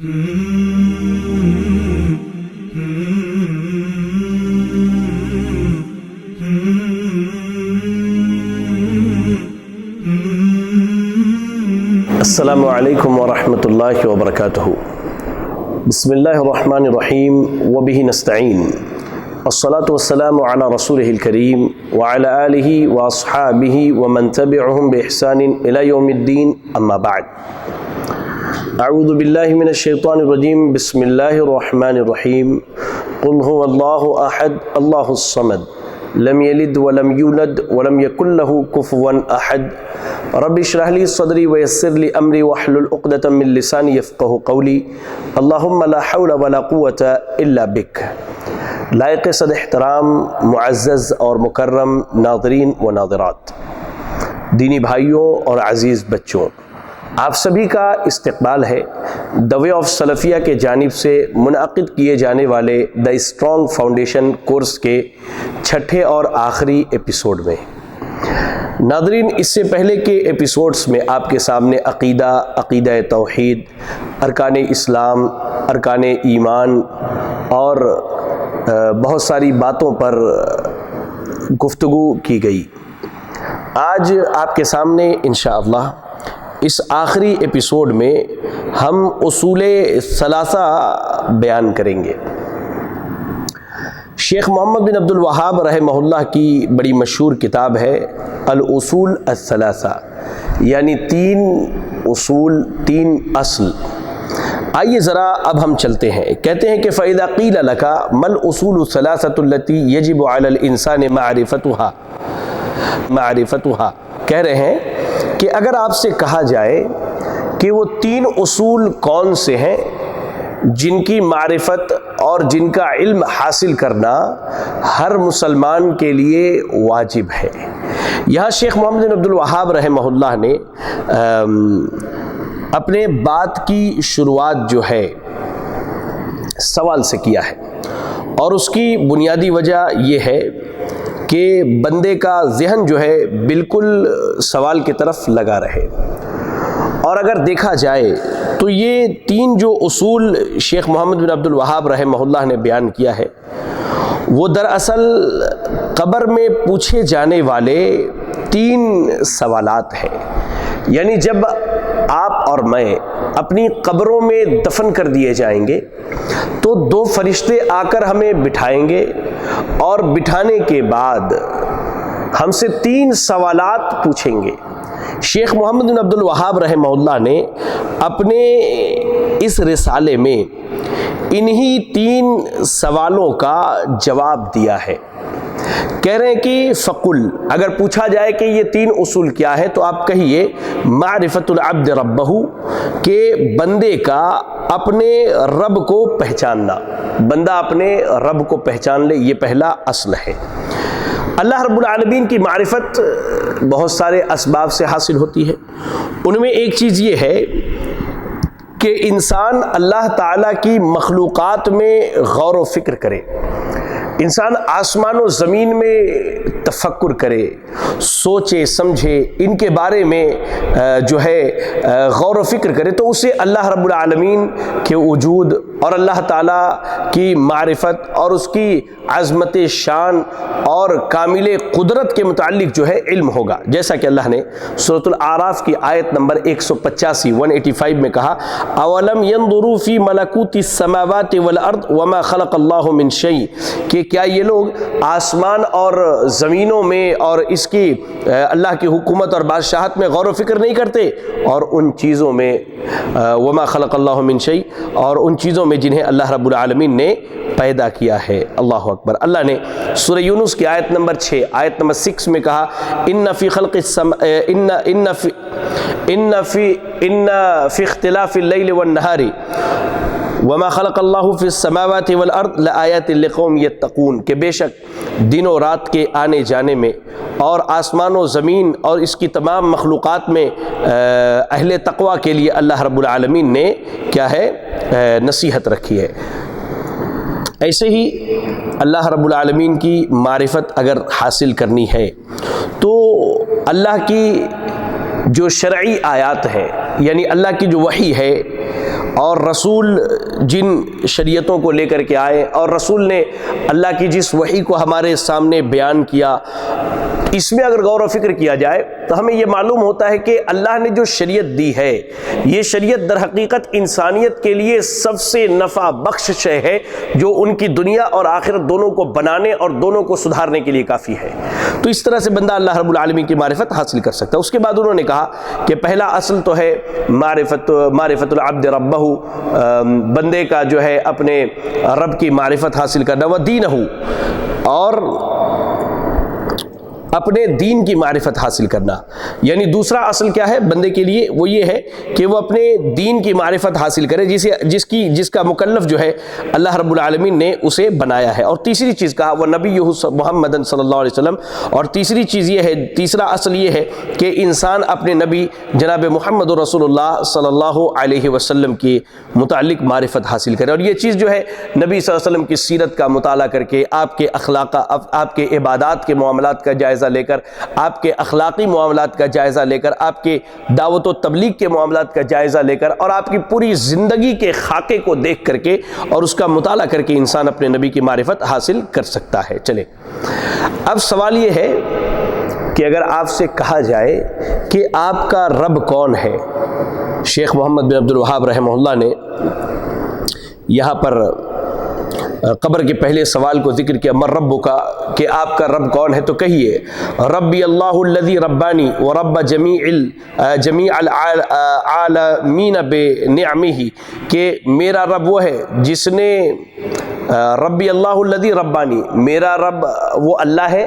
السلام علیکم ورحمۃ اللہ وبرکاتہ۔ بسم اللہ الرحمن الرحیم وبہ نستعین، الصلاة والسلام علی رسولہ الکریم وعلی آلہ واصحابہ ومن تبعہم بإحسان الی یوم الدین، اما بعد۔ اعوذ باللہ من الشیطان الرجیم، بسم اللہ الرحمن الرحیم۔ قل هو اللہ احد اللہ الصمد لم یلد ولم یولد ولم یکن لہ کفوا احد۔ رب اشرح لی صدری ویسر لی امری واحلل عقدۃ من لسانی یفقہوا قولی۔ اللہم لا حول ولا قوۃ الا بک۔ لائق صد احترام معزز اور مکرم ناظرین و ناظرات، دینی بھائیوں اور عزیز بچوں، آپ سبھی کا استقبال ہے دی وے آف سلفیہ کے جانب سے منعقد کیے جانے والے دی اسٹرانگ فاؤنڈیشن کورس کے چھٹے اور آخری ایپیسوڈ میں۔ ناظرین، اس سے پہلے کے ایپیسوڈز میں آپ کے سامنے عقیدہ توحید، ارکان اسلام، ارکان ایمان اور بہت ساری باتوں پر گفتگو کی گئی۔ آج آپ کے سامنے انشاءاللہ اس آخری ایپیسوڈ میں ہم اصول ثلاثہ بیان کریں گے۔ شیخ محمد بن عبد الوہاب رحمہ اللہ کی بڑی مشہور کتاب ہے الاصول الثلاثہ، یعنی تین اصول، تین اصل۔ آئیے ذرا اب ہم چلتے ہیں۔ کہتے ہیں کہ فَإِذَا قِيلَ لَكَ مَا الْأُصُولُ الثَّلَاثَةُ الَّتِي يَجِبُ عَلَى الْإِنسَانِ مَعْرِفَتُهَا، کہہ رہے ہیں کہ اگر آپ سے کہا جائے کہ وہ تین اصول کون سے ہیں جن کی معرفت اور جن کا علم حاصل کرنا ہر مسلمان کے لیے واجب ہے۔ یہاں شیخ محمد بن عبد الوہاب رحمہ اللہ نے اپنے بات کی شروعات جو ہے سوال سے کیا ہے، اور اس کی بنیادی وجہ یہ ہے کہ بندے کا ذہن جو ہے بالکل سوال کی طرف لگا رہے۔ اور اگر دیکھا جائے تو یہ تین جو اصول شیخ محمد بن عبد الوہاب رحمہ اللہ نے بیان کیا ہے، وہ دراصل قبر میں پوچھے جانے والے تین سوالات ہیں۔ یعنی جب آپ اور میں اپنی قبروں میں دفن کر دیے جائیں گے تو دو فرشتے آ کر ہمیں بٹھائیں گے، اور بٹھانے کے بعد ہم سے تین سوالات پوچھیں گے۔ شیخ محمد بن عبد الوہاب رحمہ اللہ نے اپنے اس رسالے میں انہی تین سوالوں کا جواب دیا ہے۔ کہہ رہے ہیں کہ فقل، اگر پوچھا جائے کہ یہ تین اصول کیا ہے تو آپ کہیے معرفت العبد ربہ، کہ بندے کا اپنے رب کو پہچاننا، بندہ اپنے رب کو پہچان لے، یہ پہلا اصل ہے۔ اللہ رب العالمین کی معرفت بہت سارے اسباب سے حاصل ہوتی ہے۔ ان میں ایک چیز یہ ہے کہ انسان اللہ تعالیٰ کی مخلوقات میں غور و فکر کرے، انسان آسمان و زمین میں تفکر کرے، سوچے سمجھے، ان کے بارے میں جو ہے غور و فکر کرے، تو اسے اللہ رب العالمین کے وجود اور اللہ تعالیٰ کی معرفت اور اس کی عظمت شان اور کامل قدرت کے متعلق جو ہے علم ہوگا۔ جیسا کہ اللہ نے سورۃ الاعراف کی آیت نمبر 185 میں کہا، اولم ينظروا في ملکوت السماوات والارض وما خلق اللہ من شیء، کہ کیا یہ لوگ آسمان اور زمینوں میں اور اس کی اللہ کی حکومت اور بادشاہت میں غور و فکر نہیں کرتے، اور ان چیزوں میں وما خلق اللہ من شیء، اور ان چیزوں میں جنہیں اللہ رب العالمین نے پیدا کیا ہے۔ اللہ اکبر۔ اللہ نے سورہ یونس کی آیت نمبر 6 آیت نمبر 6 میں کہا، ان فی اختلاف اللیل والنہار وما خلق اللہ فی السماوات والارض لآیات لقوم یتقون، کہ بے شک دن و رات کے آنے جانے میں اور آسمان و زمین اور اس کی تمام مخلوقات میں اہل تقوی کے لیے اللہ رب العالمین نے کیا ہے، نصیحت رکھی ہے۔ ایسے ہی اللہ رب العالمین کی معرفت اگر حاصل کرنی ہے تو اللہ کی جو شرعی آیات ہیں، یعنی اللہ کی جو وحی ہے، اور رسول جن شریعتوں کو لے کر کے آئے اور رسول نے اللہ کی جس وحی کو ہمارے سامنے بیان کیا، اس میں اگر غور و فکر کیا جائے تو ہمیں یہ معلوم ہوتا ہے کہ اللہ نے جو شریعت دی ہے، یہ شریعت در حقیقت انسانیت کے لیے سب سے نفع بخش شے ہے، جو ان کی دنیا اور آخرت دونوں کو بنانے اور دونوں کو سدھارنے کے لیے کافی ہے۔ تو اس طرح سے بندہ اللہ رب العالمین کی معرفت حاصل کر سکتا ہے۔ اس کے بعد انہوں نے کہا کہ پہلا اصل تو ہے معرفت العبد ربہ، بندے کا جو ہے اپنے رب کی معرفت حاصل کرنا، ودینہ، اور اپنے دین کی معرفت حاصل کرنا۔ یعنی دوسرا اصل کیا ہے بندے کے لیے، وہ یہ ہے کہ وہ اپنے دین کی معرفت حاصل کرے، جس کا مکلف جو ہے اللہ رب العالمین نے اسے بنایا ہے۔ اور تیسری چیز کہا وہ نبی محمد صلی اللہ علیہ وسلم، اور تیسری چیز یہ ہے، تیسرا اصل یہ ہے کہ انسان اپنے نبی جناب محمد رسول اللہ صلی اللہ علیہ وسلم کے متعلق معرفت حاصل کرے۔ اور یہ چیز جو ہے نبی صلی اللہ علیہ وسلم کی سیرت کا مطالعہ کر کے، آپ کے اخلاق، آپ کے عبادات کے معاملات کا جائزہ لے کر، آپ کے اخلاقی معاملات کا جائزہ لے کر، آپ کے دعوت و تبلیغ کے معاملات کا جائزہ لے کر، اور آپ کی پوری زندگی کے خاکے کو دیکھ کر کے اور اس کا مطالعہ کر کے انسان اپنے نبی کی معرفت حاصل کر سکتا ہے۔ چلے اب سوال یہ ہے کہ اگر آپ سے کہا جائے کہ آپ کا رب کون ہے، شیخ محمد بن عبد الوہاب رحمہ اللہ نے یہاں پر قبر کے پہلے سوال کو ذکر کیا، من ربک، کہ آپ کا رب کون ہے، تو کہیے ربی اللہ الذی ربانی ورب جمیع العالمین بنعمہ، کہ میرا رب وہ ہے جس نے، ربی اللہ الذی ربانی، میرا رب وہ اللہ ہے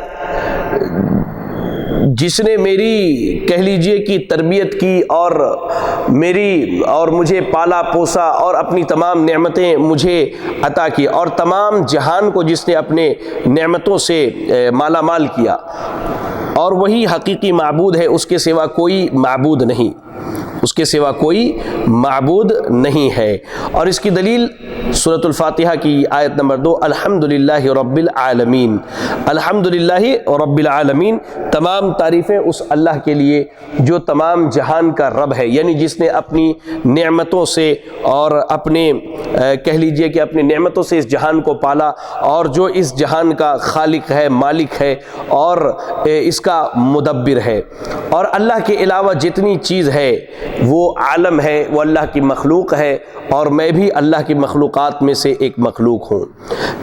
جس نے میری کہہ لیجئے کہ تربیت کی اور مجھے پالا پوسا اور اپنی تمام نعمتیں مجھے عطا کی، اور تمام جہان کو جس نے اپنے نعمتوں سے مالا مال کیا، اور وہی حقیقی معبود ہے، اس کے سوا کوئی معبود نہیں، اس کے سوا کوئی معبود نہیں ہے۔ اور اس کی دلیل سورۃ الفاتحہ کی آیت نمبر 2، الحمدللہ رب العالمین، الحمدللہ رب العالمین، تمام تعریفیں اس اللہ کے لیے جو تمام جہان کا رب ہے، یعنی جس نے اپنی نعمتوں سے اور اپنے کہہ لیجئے کہ اپنی نعمتوں سے اس جہان کو پالا، اور جو اس جہان کا خالق ہے، مالک ہے، اور اس کا مدبر ہے۔ اور اللہ کے علاوہ جتنی چیز ہے وہ عالم ہے، وہ اللہ کی مخلوق ہے، اور میں بھی اللہ کی مخلوقات میں سے ایک مخلوق ہوں۔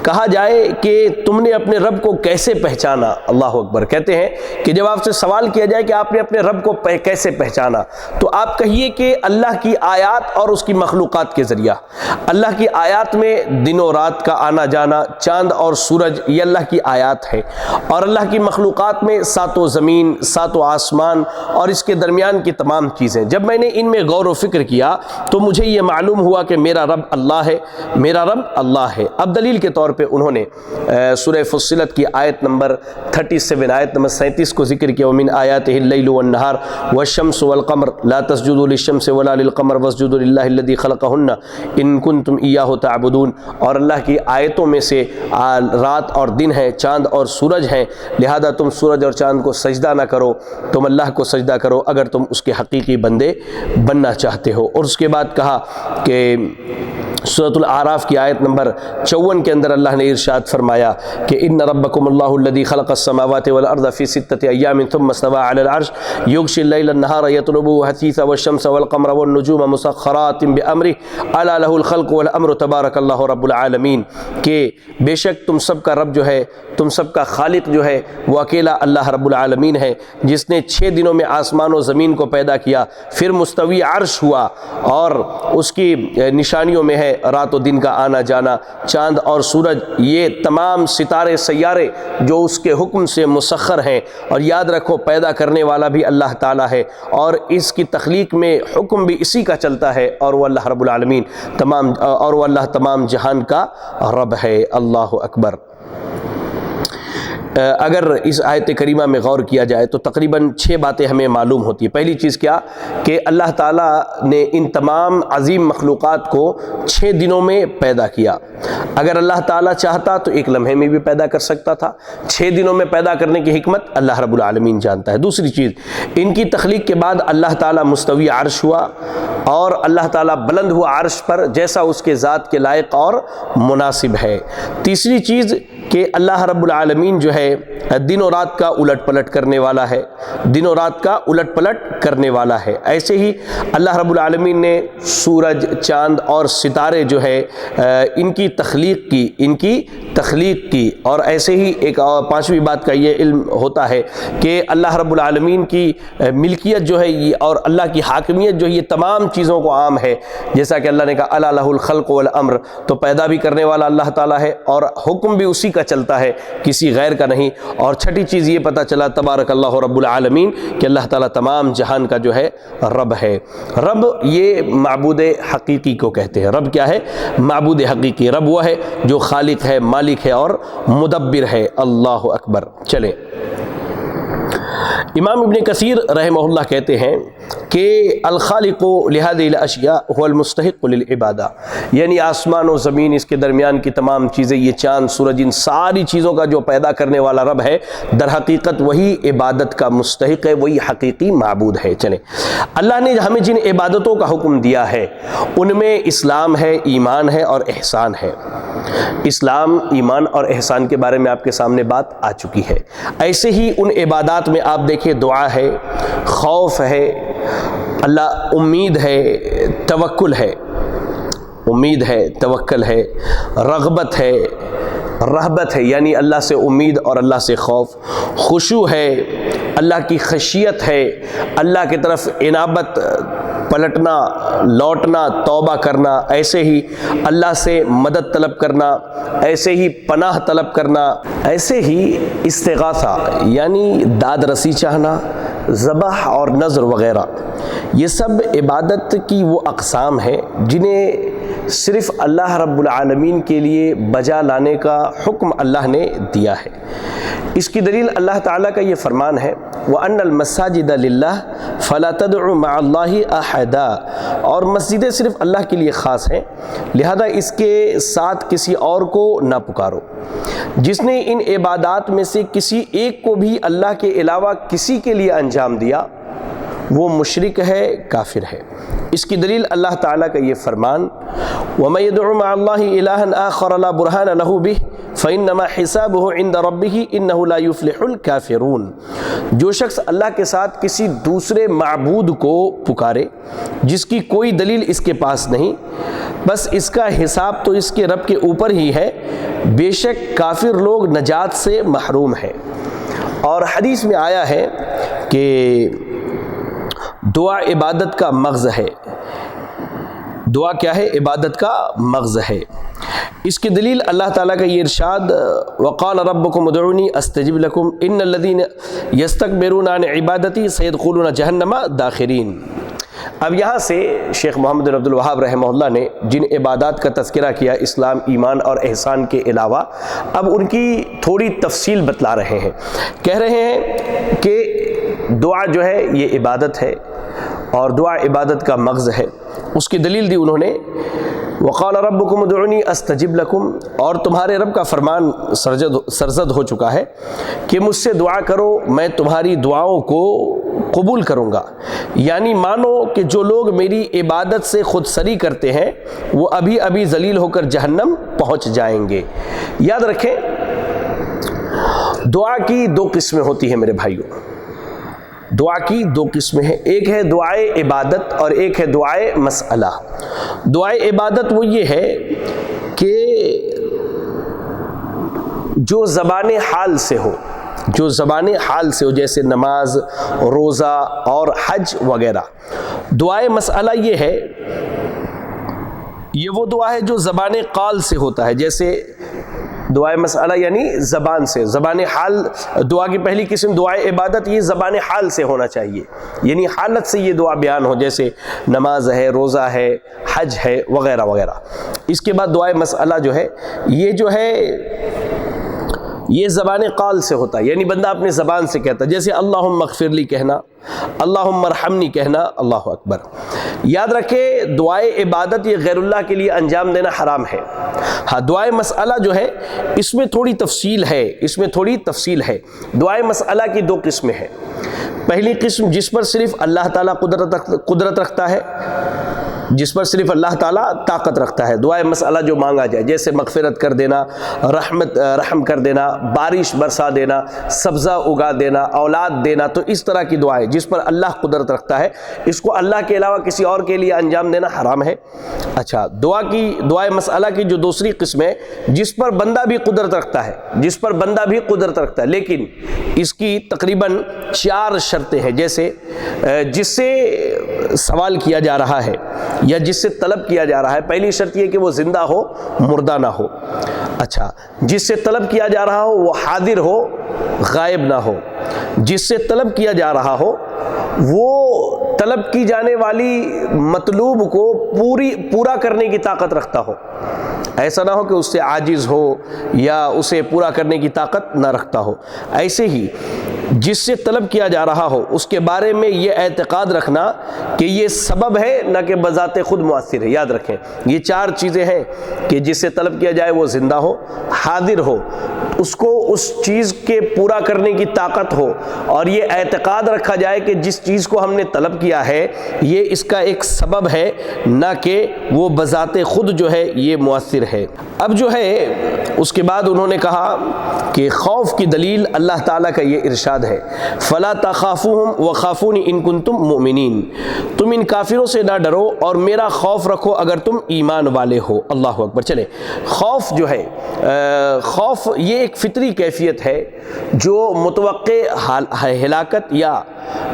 کہا جائے کہ تم نے اپنے رب کو کیسے پہچانا، اللہ اکبر، کہتے ہیں کہ جب آپ سے سوال کیا جائے کہ آپ نے اپنے رب کو کیسے پہچانا، تو آپ کہیے کہ اللہ کی آیات اور اس کی مخلوقات کے ذریعہ۔ اللہ کی آیات میں دن و رات کا آنا جانا، چاند اور سورج، یہ اللہ کی آیات ہے، اور اللہ کی مخلوقات میں ساتوں زمین، ساتوں آسمان، اور اس کے درمیان کی تمام چیزیں۔ جب میں نے ان میں غور و فکر کیا تو مجھے یہ معلوم ہوا کہ میرا رب اللہ ہے، میرا رب اللہ ہے۔ اب دلیل کے طور پہ انہوں نے سورہ فصلت کی آیت نمبر 37، آیت نمبر 37 کو ذکر کیا، وَمِنْ آیَاتِهِ اللَّيْلُ وَالنَّهَارُ وَالشَّمْسُ وَالْقَمَرُ لَا تَسْجُدُوا لِلشَّمْسِ وَلَا لِلْقَمَرِ وَاسْجُدُوا لِلَّهِ الَّذِي خَلَقَهُنَّ إِن كُنتُمْ إِيَّاهُ تَعْبُدُونَ، اور اللہ کی آیتوں میں سے رات اور دن ہے، چاند اور سورج ہیں، لہذا تم سورج اور چاند کو سجدہ نہ کرو، تم اللہ کو سجدہ کرو اگر تم اس کے حقیقی بندے بننا چاہتے ہو۔ اور اس کے بعد کہا کہ سورۃ الاعراف کی آیت نمبر 54 کے اندر اللہ نے ارشاد فرمایا کہ ان ربکم اللہ الذی خلق السماوات والارض فی ستۃ ایام ثم استوى علی العرش یغشی اللیل النہار یطلبه حثیثا والشمس والقمر والنجوم مسخرات بامرہ الا له الخلق والامر تبارک اللہ رب العالمین، کہ بے شک تم سب کا رب جو ہے، تم سب کا خالق جو ہے، وہ اکیلا اللہ رب العالمین ہے، جس نے 6 دنوں میں آسمان و زمین کو پیدا کیا، پھر مستوی عرش ہوا، اور اس کی نشانیوں میں ہے رات و دن کا آنا جانا، چاند اور سورج، یہ تمام ستارے سیارے جو اس کے حکم سے مسخر ہیں، اور یاد رکھو پیدا کرنے والا بھی اللہ تعالیٰ ہے، اور اس کی تخلیق میں حکم بھی اسی کا چلتا ہے، اور وہ اللہ رب العالمین تمام جہان کا رب ہے۔ اللہ اکبر۔ اگر اس آیت کریمہ میں غور کیا جائے تو تقریباً 6 باتیں ہمیں معلوم ہوتی ہیں۔ پہلی چیز کیا کہ اللہ تعالیٰ نے ان تمام عظیم مخلوقات کو 6 دنوں میں پیدا کیا۔ اگر اللہ تعالیٰ چاہتا تو 1 لمحے میں بھی پیدا کر سکتا تھا، 6 دنوں میں پیدا کرنے کی حکمت اللہ رب العالمین جانتا ہے۔ دوسری چیز، ان کی تخلیق کے بعد اللہ تعالیٰ مستوی عرش ہوا اور اللہ تعالیٰ بلند ہوا عرش پر جیسا اس کے ذات کے لائق اور مناسب ہے۔ تیسری چیز کہ اللہ رب العالمین جو ہے دن و رات کا الٹ پلٹ کرنے والا ہے، دن و رات کا الٹ پلٹ کرنے والا ہے۔ ایسے ہی اللہ رب العالمین نے سورج، چاند اور ستارے جو ہے ان کی تخلیق کی اور ایسے ہی ایک اور 5ویں بات کا یہ علم ہوتا ہے کہ اللہ رب العالمین کی ملکیت جو ہے اور اللہ کی حاکمیت جو ہے یہ تمام چیزوں کو عام ہے، جیسا کہ اللہ نے کہا الا لہ الخلق والامر، تو پیدا بھی کرنے والا اللہ تعالیٰ ہے اور حکم بھی اسی کا چلتا ہے، کسی غیر کا نہیں۔ اور چھٹی چیز یہ پتہ چلا تبارک اللہ رب العالمین کہ اللہ تعالیٰ تمام جہان کا جو ہے رب ہے۔ رب یہ معبود حقیقی کو کہتے ہیں۔ رب کیا ہے؟ معبود حقیقی۔ رب وہ ہے جو خالق ہے، مالک ہے اور مدبر ہے۔ اللہ اکبر۔ چلیں، امام ابن کثیر رحمہ اللہ کہتے ہیں کہ الخالق لهذه الاشیاء هو المستحق للعبادہ، یعنی آسمان و زمین، اس کے درمیان کی تمام چیزیں، یہ چاند سورج، ان ساری چیزوں کا جو پیدا کرنے والا رب ہے در حقیقت وہی عبادت کا مستحق ہے، وہی حقیقی معبود ہے۔ چلیں، اللہ نے ہمیں جن عبادتوں کا حکم دیا ہے ان میں اسلام ہے، ایمان ہے اور احسان ہے۔ اسلام، ایمان اور احسان کے بارے میں آپ کے سامنے بات آ چکی ہے۔ ایسے ہی ان عبادات میں آپ دیکھیں دعا ہے، خوف ہے، اللہ امید ہے، توکل ہے، امید ہے، توکل ہے، رغبت ہے، رہبت ہے، یعنی اللہ سے امید اور اللہ سے خوف، خشوع ہے، اللہ کی خشیت ہے، اللہ کی طرف انابت، پلٹنا، لوٹنا، توبہ کرنا، ایسے ہی اللہ سے مدد طلب کرنا، ایسے ہی پناہ طلب کرنا، ایسے ہی استغاثہ یعنی داد رسی چاہنا، ذبح اور نذر وغیرہ، یہ سب عبادت کی وہ اقسام ہیں جنہیں صرف اللہ رب العالمین کے لیے بجا لانے کا حکم اللہ نے دیا ہے۔ اس کی دلیل اللہ تعالیٰ کا یہ فرمان ہے وَأَنَّ الْمَسَاجِدَ لِلَّهِ فَلَا تَدْعُوا مَعَ اللَّهِ أَحَدًا، اور مسجدیں صرف اللہ کے لیے خاص ہیں، لہذا اس کے ساتھ کسی اور کو نہ پکارو۔ جس نے ان عبادات میں سے کسی ایک کو بھی اللہ کے علاوہ کسی کے لیے انجام دیا وہ مشرک ہے، کافر ہے۔ اس کی دلیل اللہ تعالیٰ کا یہ فرمان وَمَن يَدْعُ مَعَ اللَّهِ إِلَٰهًا آخَرَ لَا بُرْهَانَ لَهُ بِهِ فَإِنَّمَا حِسَابُهُ عِندَ رَبِّهِ إِنَّهُ لَا يُفْلِحُ الْكَافِرُونَ، جو شخص اللہ کے ساتھ کسی دوسرے معبود کو پکارے جس کی کوئی دلیل اس کے پاس نہیں، بس اس کا حساب تو اس کے رب کے اوپر ہی ہے، بے شک کافر لوگ نجات سے محروم ہیں۔ اور حدیث میں آیا ہے کہ دعا عبادت کا مغز ہے۔ دعا کیا ہے؟ عبادت کا مغز ہے۔ اس کی دلیل اللہ تعالیٰ کا یہ ارشاد وَقَالَ رَبُّكُمُ ادْعُونِي أَسْتَجِبْ لَكُمْ إِنَّ الَّذِينَ يَسْتَكْبِرُونَ عَنْ عِبَادَتِي سَيَدْخُلُونَ جَهَنَّمَ دَاخِرِينَ۔ اب یہاں سے شیخ محمد بن عبد الوہاب رحمہ اللہ نے جن عبادات کا تذکرہ کیا اسلام، ایمان اور احسان کے علاوہ، اب ان کی تھوڑی تفصیل بتلا رہے ہیں۔ کہہ رہے ہیں کہ دعا جو ہے یہ عبادت ہے اور دعا عبادت کا مغز ہے۔ اس کی دلیل دی انہوں نے وقال ربکم ادعونی استجب لکم، اور تمہارے رب کا فرمان سرزد ہو چکا ہے کہ مجھ سے دعا کرو میں تمہاری دعاؤں کو قبول کروں گا، یعنی مانو کہ جو لوگ میری عبادت سے خود سری کرتے ہیں وہ ابھی ابھی ذلیل ہو کر جہنم پہنچ جائیں گے۔ یاد رکھیں دعا کی 2 قسمیں ہوتی ہیں میرے بھائیوں، دعا کی 2 قسمیں ہیں، ایک ہے دعائے عبادت اور ایک ہے دعائے مسئلہ۔ دعائے عبادت وہ یہ ہے کہ جو زبان حال سے ہو، جو زبان حال سے ہو، جیسے نماز، روزہ اور حج وغیرہ۔ دعائے مسئلہ یہ ہے، یہ وہ دعا ہے جو زبان قال سے ہوتا ہے، جیسے دعائے مسئلہ یعنی زبان سے، زبان حال دعا کی پہلی قسم دعائے عبادت یہ زبان حال سے ہونا چاہیے، یعنی حالت سے یہ دعا بیان ہو، جیسے نماز ہے، روزہ ہے، حج ہے وغیرہ وغیرہ۔ اس کے بعد دعائے مسئلہ جو ہے یہ جو ہے یہ زبان قال سے ہوتا ہے، یعنی بندہ اپنے زبان سے کہتا ہے، جیسے اللہم اغفر لی کہنا، اللہم ارحمنی کہنا، اللہ اکبر۔ یاد رکھے دعائے عبادت یہ غیر اللہ کے لیے انجام دینا حرام ہے۔ ہاں دعائے مسئلہ جو ہے اس میں تھوڑی تفصیل ہے، دعائے مسئلہ کی دو قسمیں ہیں۔ پہلی قسم جس پر صرف اللہ تعالیٰ قدرت رکھتا ہے، جس پر صرف اللہ تعالیٰ طاقت رکھتا ہے، دعائے مسئلہ جو مانگا جائے، جیسے مغفرت کر دینا، رحم کر دینا، بارش برسا دینا، سبزہ اگا دینا، اولاد دینا، تو اس طرح کی دعائیں جس پر اللہ قدرت رکھتا ہے، اس کو اللہ کے علاوہ کسی اور کے لیے انجام دینا حرام ہے۔ اچھا، دعائے مسئلہ کی جو دوسری قسم ہے جس پر بندہ بھی قدرت رکھتا ہے، لیکن اس کی تقریباً 4 شرطیں ہیں، جیسے جس سے سوال کیا جا رہا ہے یا جس سے طلب کیا جا رہا ہے، پہلی شرط یہ کہ وہ زندہ ہو، مردہ نہ ہو۔ اچھا، جس سے طلب کیا جا رہا ہو وہ حاضر ہو، غائب نہ ہو، جس سے طلب کیا جا رہا ہو وہ طلب کی جانے والی مطلوب کو پورا کرنے کی طاقت رکھتا ہو، ایسا نہ ہو کہ اس سے عاجز ہو یا اسے پورا کرنے کی طاقت نہ رکھتا ہو۔ ایسے ہی جس سے طلب کیا جا رہا ہو اس کے بارے میں یہ اعتقاد رکھنا کہ یہ سبب ہے نہ کہ بذات خود مؤثر ہے۔ یاد رکھیں یہ 4 چیزیں ہیں کہ جس سے طلب کیا جائے وہ زندہ ہو، حاضر ہو، اس کو اس چیز کے پورا کرنے کی طاقت ہو، اور یہ اعتقاد رکھا جائے کہ جس چیز کو ہم نے طلب کیا ہے یہ اس کا ایک سبب ہے نہ کہ وہ بذات خود جو ہے یہ مؤثر ہے۔ اب جو ہے اس کے بعد انہوں نے کہا کہ خوف کی دلیل اللہ تعالیٰ کا یہ ارشاد ہے، فَلَا تَخَافُوهُمْ وَخَافُونِ إِن كُنتُم مُؤْمِنِينَ، تم ان کافروں سے نہ ڈرو اور میرا خوف رکھو اگر تم ایمان والے ہو۔ اللہ اکبر۔ چلے، خوف جو ہے، خوف یہ ایک فطری کیفیت ہے جو متوقع ہلاکت یا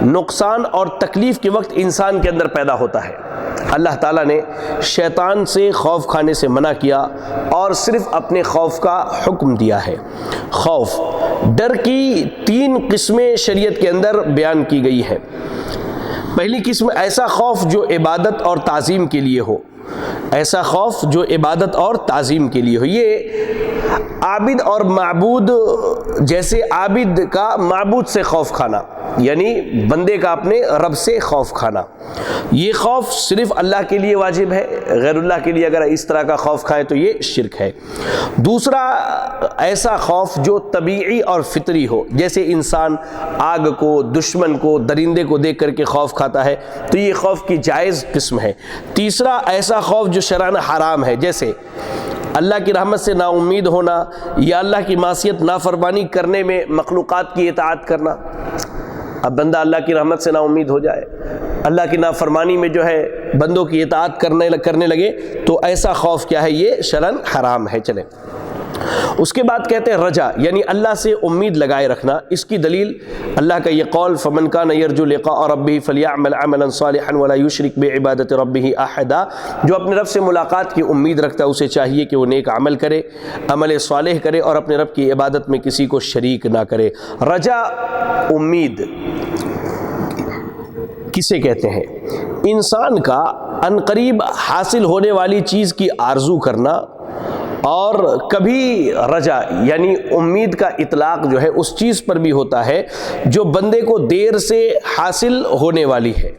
نقصان اور تکلیف کے وقت انسان کے اندر پیدا ہوتا ہے۔ اللہ تعالیٰ نے شیطان سے خوف کھانے سے منع کیا اور صرف اپنے خوف کا حکم دیا ہے۔ خوف، ڈر کی 3 قسمیں شریعت کے اندر بیان کی گئی ہے۔ پہلی قسم ایسا خوف جو عبادت اور تعظیم کے لیے ہو، ایسا خوف جو عبادت اور تعظیم کے لیے ہو، یہ عابد اور معبود، جیسے عابد کا معبود سے خوف کھانا، یعنی بندے کا اپنے رب سے خوف کھانا، یہ خوف صرف اللہ کے لیے واجب ہے، غیر اللہ کے لیے اگر اس طرح کا خوف کھائے تو یہ شرک ہے۔ دوسرا ایسا خوف جو طبیعی اور فطری ہو، جیسے انسان آگ کو، دشمن کو، درندے کو دیکھ کر کے خوف کھاتا ہے تو یہ خوف کی جائز قسم ہے۔ تیسرا ایسا خوف جو شرعاً حرام ہے، جیسے اللہ کی رحمت سے نا امید ہونا یا اللہ کی معصیت نافرمانی کرنے میں مخلوقات کی اطاعت کرنا۔ اب بندہ اللہ کی رحمت سے نا امید ہو جائے، اللہ کی نافرمانی میں جو ہے بندوں کی اطاعت کرنے لگے تو ایسا خوف کیا ہے؟ یہ شرعاً حرام ہے۔ چلیں، اس کے بعد کہتے ہیں رجا، یعنی اللہ سے امید لگائے رکھنا۔ اس کی دلیل اللہ کا یہ قول، فَمَنْ كَانَ يَرْجُو لِقَاءَ رَبِّهِ فَلْيَعْمَلْ عَمَلًا صَالِحًا وَلَا يُشْرِكْ بِعِبَادَةِ رَبِّهِ أَحَدًا، جو اپنے رب سے ملاقات کی امید رکھتا ہے اسے چاہیے کہ وہ نیک عمل کرے، عمل صالح کرے اور اپنے رب کی عبادت میں کسی کو شریک نہ کرے۔ رجا، امید کسے کہتے ہیں؟ انسان کا عنقریب حاصل ہونے والی چیز کی آرزو کرنا، اور کبھی رجا یعنی امید کا اطلاق جو ہے اس چیز پر بھی ہوتا ہے جو بندے کو دیر سے حاصل ہونے والی ہے،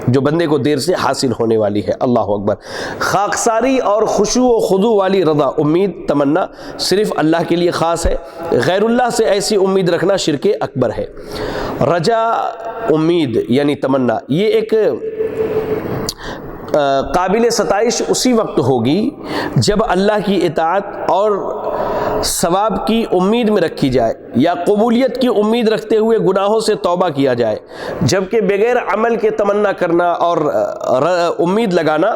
جو بندے کو دیر سے حاصل ہونے والی ہے۔ اللہ اکبر۔ خاکساری اور خشوع و خضوع والی رضا، امید، تمنا صرف اللہ کے لیے خاص ہے، غیر اللہ سے ایسی امید رکھنا شرک اکبر ہے۔ رجا، امید یعنی تمنا، یہ ایک قابل ستائش اسی وقت ہوگی جب اللہ کی اطاعت اور ثواب کی امید میں رکھی جائے یا قبولیت کی امید رکھتے ہوئے گناہوں سے توبہ کیا جائے، جبکہ بغیر عمل کے تمنا کرنا اور امید لگانا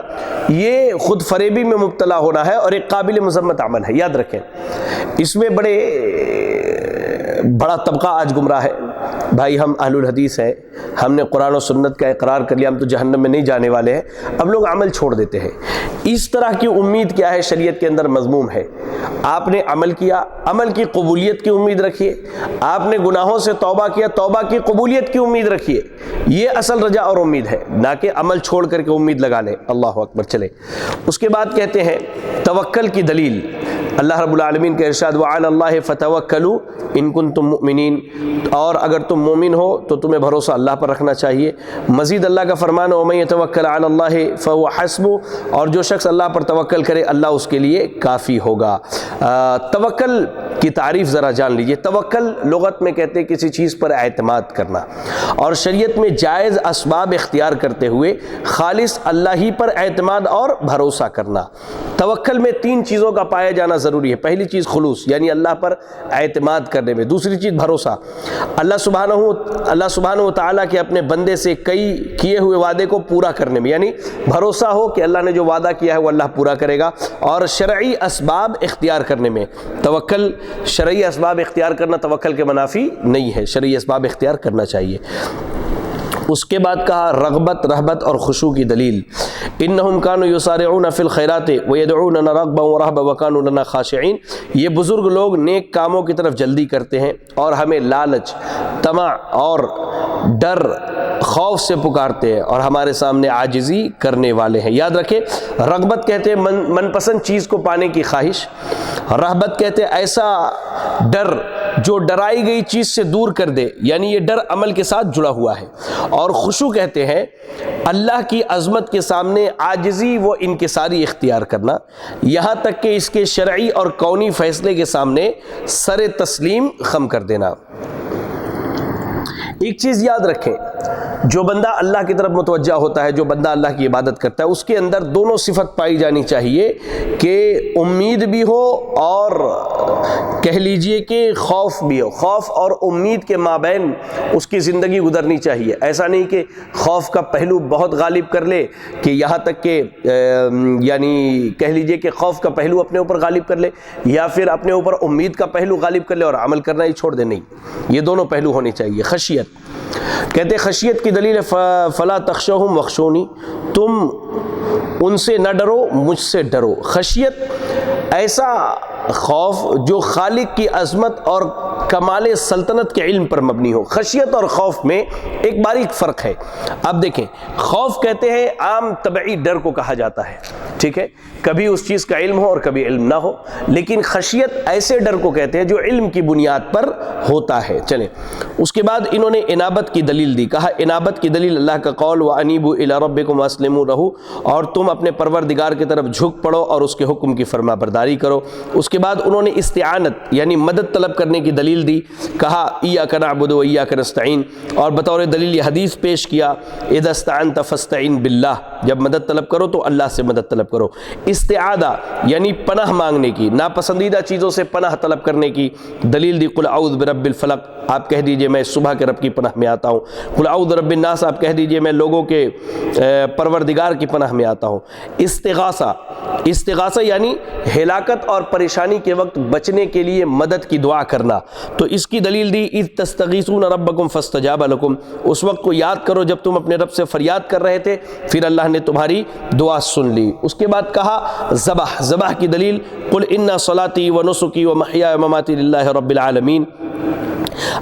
یہ خود فریبی میں مبتلا ہونا ہے اور ایک قابل مذمت عمل ہے۔ یاد رکھیں، اس میں بڑا طبقہ آج گمراہ ہے۔ بھائی ہم اہل الحدیث ہیں، ہم نے قرآن و سنت کا اقرار کر لیا، ہم تو جہنم میں نہیں جانے والے ہیں، اب لوگ عمل چھوڑ دیتے ہیں۔ اس طرح کی امید کیا ہے؟ شریعت کے اندر مذموم ہے۔ آپ نے عمل کیا، عمل کی قبولیت کی امید رکھیے، آپ نے گناہوں سے توبہ کیا، توبہ کی قبولیت کی امید رکھیے، یہ اصل رجا اور امید ہے، نہ کہ عمل چھوڑ کر کے امید لگا لیں۔ اللہ اکبر۔ چلے، اس کے بعد کہتے ہیں توکل کی دلیل، اللہ رب العالمین کے ارشاد وعلی اللہ فتوکلوا ان کنتم مؤمنین، اور اگر تم مومن ہو تو تمہیں بھروسہ اللہ پر رکھنا چاہیے۔ مزید اللہ کا فرمان ہے ومن یتوکل علی اللہ فهو حسبہ، اور جو شخص اللہ پر توکل کرے اللہ اس کے لیے کافی ہوگا۔ توکل کی تعریف ذرا جان لیجئے۔ توکل لغت میں کہتے ہیں کسی چیز پر اعتماد کرنا، اور شریعت میں جائز اسباب اختیار کرتے ہوئے خالص اللہ ہی پر اعتماد اور بھروسہ کرنا۔ توکل میں 3 چیزوں کا پایا جانا ضروری ہے۔ پہلی چیز خلوص، یعنی اللہ پر اعتماد کرنے میں۔ دوسری چیز بھروسہ، اللہ سبحانہ و تعالیٰ کے اپنے بندے سے کئی کیے ہوئے وعدے کو پورا کرنے میں، یعنی بھروسہ ہو کہ اللہ نے جو وعدہ کیا ہے وہ اللہ پورا کرے گا، اور شرعی اسباب اختیار کرنے میں۔ توکل شرعی اسباب اختیار کرنا توکل کے منافی نہیں ہے، شرعی اسباب اختیار کرنا چاہیے۔ اس کے بعد کہا رغبت، رہبت اور خشوع کی دلیل، انہم کانوا یسارعون فی الخیرات ویدعوننا رغبا ورہبا وکانوا لنا خاشعین، یہ بزرگ لوگ نیک کاموں کی طرف جلدی کرتے ہیں اور ہمیں لالچ، طمع اور ڈر، خوف سے پکارتے ہیں اور ہمارے سامنے عاجزی کرنے والے ہیں۔ یاد رکھیں، رغبت کہتے ہیں من پسند چیز کو پانے کی خواہش، رہبت کہتے ہیں ایسا ڈر جو ڈرائی گئی چیز سے دور کر دے، یعنی یہ ڈر عمل کے ساتھ جڑا ہوا ہے، اور خشوع کہتے ہیں اللہ کی عظمت کے سامنے عاجزی و انکساری اختیار کرنا، یہاں تک کہ اس کے شرعی اور کونی فیصلے کے سامنے سر تسلیم خم کر دینا۔ ایک چیز یاد رکھیں، جو بندہ اللہ کی طرف متوجہ ہوتا ہے، جو بندہ اللہ کی عبادت کرتا ہے، اس کے اندر دونوں صفت پائی جانی چاہیے کہ امید بھی ہو اور کہہ لیجئے کہ خوف بھی ہو۔ خوف اور امید کے مابین اس کی زندگی گزرنی چاہیے۔ ایسا نہیں کہ خوف کا پہلو بہت غالب کر لے کہ یہاں تک کہ یعنی کہہ لیجئے کہ خوف کا پہلو اپنے اوپر غالب کر لے، یا پھر اپنے اوپر امید کا پہلو غالب کر لے اور عمل کرنا ہی چھوڑ دے۔ نہیں، یہ دونوں پہلو ہونے چاہیے۔ خشیت کہتے خشیت کی دلیل ہے فلا تخشوہم واخشونی، تم ان سے نہ ڈرو، مجھ سے ڈرو۔ خشیت ایسا خوف جو خالق کی عظمت اور کمال سلطنت کے علم پر مبنی ہو۔ خشیت اور خوف میں ایک باریک فرق ہے۔ اب دیکھیں، خوف کہتے ہیں عام طبعی ڈر کو کہا جاتا ہے، ٹھیک ہے، کبھی اس چیز کا علم ہو اور کبھی علم نہ ہو، لیکن خشیت ایسے ڈر کو کہتے ہیں جو علم کی بنیاد پر ہوتا ہے۔ چلیں، اس کے بعد انہوں نے انابت کی دلیل دی، کہا انابت کی دلیل اللہ کا قول وَأَنِيبُوا إِلَىٰ رَبِّكُمْ وَأَسْلِمُوا لَهُ، اور تم اپنے پروردگار کی طرف جھک پڑو اور اس کے حکم کی فرما برداری کرو۔ اس کے بعد انہوں نے استعانت یعنی مدد طلب کرنے کی دلیل دی، کہا ایاک نعبد و ایاک نستعین، اور بطور دلیل یہ حدیث پیش کیا اذا استعنت فاستعن باللہ، جب مدد طلب کرو تو اللہ سے مدد طلب کرو۔ استعادہ یعنی پناہ مانگنے کی، ناپسندیدہ چیزوں سے پناہ طلب کرنے کی دلیل دی، قل اعوذ برب الفلق، آپ کہہ دیجئے میں صبح کے رب کی پناہ میں آتا ہوں۔ قل اعوذ برب الناس، آپ کہہ دیجئے میں لوگوں کے پروردگار کی پناہ میں آتا ہوں۔ استغاثہ یعنی ہلاکت اور پریشانی کے وقت بچنے کے لیے مدد کی دعا کرنا، تو اس کی دلیل دی اذ تستغیثون ربکم فاستجاب لکم، اس وقت کو یاد کرو جب تم اپنے رب سے فریاد کر رہے تھے پھر اللہ نے تمہاری دعا سن لی۔ اس کے بعد کہا ذبح کی دلیل قل ان صلاتی و نسکی و محیای و مماتی للہ رب العالمین،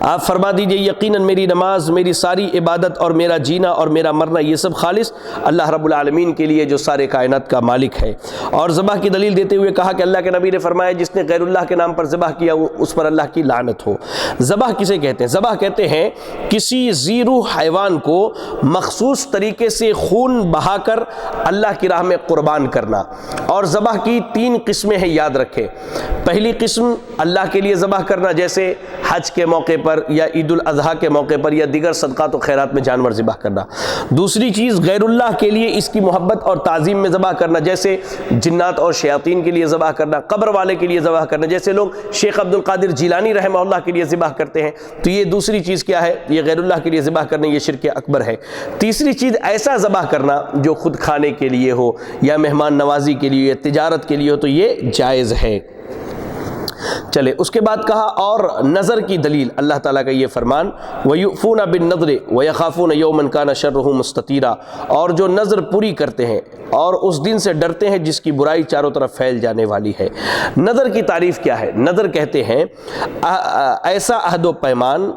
آپ فرما دیجئے یقیناً میری نماز، میری ساری عبادت اور میرا جینا اور میرا مرنا یہ سب خالص اللہ رب العالمین کے لیے جو سارے کائنات کا مالک ہے۔ اور ذبح کی دلیل دیتے ہوئے کہا کہ اللہ کے نبی نے فرمایا جس نے غیر اللہ کے نام پر ذبح کیا اس پر اللہ کی لعنت ہو۔ ذبح کسے کہتے ہیں؟ ذبح کہتے ہیں کسی ذی روح حیوان کو مخصوص طریقے سے خون بہا کر اللہ کی راہ میں قربان کرنا۔ اور ذبح کی 3 قسمیں ہیں، یاد رکھیں۔ پہلی قسم اللہ کے لیے ذبح کرنا، جیسے حج کے موقع پر یا عید الاضحیٰ کے موقع پر یا دیگر صدقات و خیرات میں جانور ذبح کرنا۔ دوسری چیز غیر اللہ کے لیے اس کی محبت اور تعظیم میں ذبح کرنا، جیسے جنات اور شیاطین کے لیے ذبح کرنا، قبر والے کے لیے ذبح کرنا، جیسے لوگ شیخ عبد القادر جیلانی رحمہ اللہ کے لیے ذبح کرتے ہیں۔ تو یہ دوسری چیز کیا ہے؟ یہ غیر اللہ کے لیے ذبح کرنا، یہ شرک اکبر ہے۔ تیسری چیز ایسا ذبح کرنا جو خود کھانے کے لیے ہو یا مہمان نوازی کے لیے یا تجارت کے لیے ہو، تو یہ جائز ہے۔ چلے، اس کے بعد کہا اور نظر کی دلیل، اللہ تعالیٰ کا یہ فرمان وَيُؤْفُونَ بِالنَّذْرِ وَيَخَافُونَ يَوْمًا كَانَ شَرُّهُ مُسْتَطِيرًا، اور جو نظر پوری کرتے ہیں اور اس دن سے ڈرتے ہیں جس کی برائی چاروں طرف پھیل جانے والی ہے۔ نظر کی تعریف کیا ہے؟ نظر کہتے ہیں ایسا عہد و پیمان